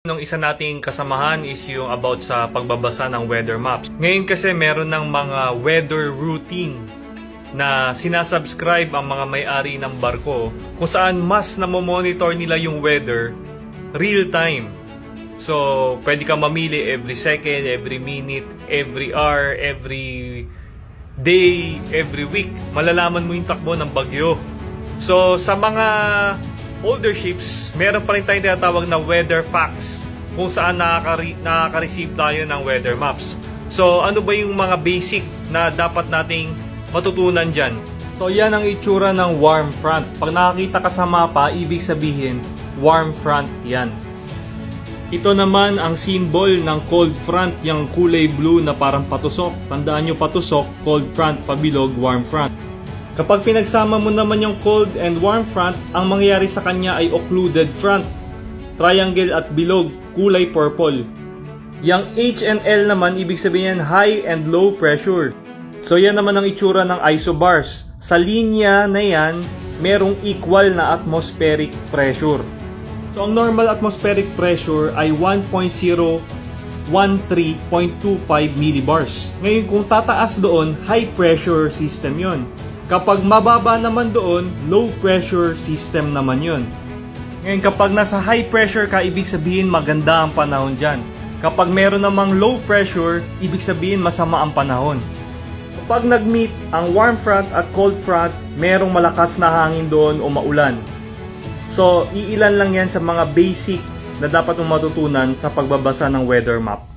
Nung isa nating kasamahan is yung about sa pagbabasa ng weather maps. Ngayon kasi meron ng mga weather routine na sinasubscribe ang mga may-ari ng barko kung saan mas namomonitor nila yung weather real time. So, pwede ka mamili every second, every minute, every hour, every day, every week. Malalaman mo yung takbo ng bagyo. So, sa mga older ships, meron pa rin tayong tinatawag na weather facts kung saan nakaka-receive tayo ng weather maps. So, ano ba yung mga basic na dapat nating matutunan dyan? So, yan ang itsura ng warm front. Pag nakakita ka sa mapa, ibig sabihin, warm front yan. Ito naman ang symbol ng cold front, yung kulay blue na parang patusok. Tandaan nyo, patusok, cold front, pabilog, warm front. Kapag pinagsama mo naman yung cold and warm front, ang mangyayari sa kanya ay occluded front, triangle at bilog, kulay purple. Yang H and L naman, ibig sabihin high and low pressure. So yan naman ang itsura ng isobars. Sa linya na yan, merong equal na atmospheric pressure. So ang normal atmospheric pressure ay 1.013.25 millibars. Ngayon kung tataas doon, high pressure system yon. Kapag mababa naman doon, low pressure system naman yun. Ngayon kapag nasa high pressure ka, ibig sabihin maganda ang panahon dyan. Kapag meron namang low pressure, ibig sabihin masama ang panahon. Kapag nag-meet ang warm front at cold front, merong malakas na hangin doon o maulan. So, iilan lang yan sa mga basic na dapat mong matutunan sa pagbabasa ng weather map.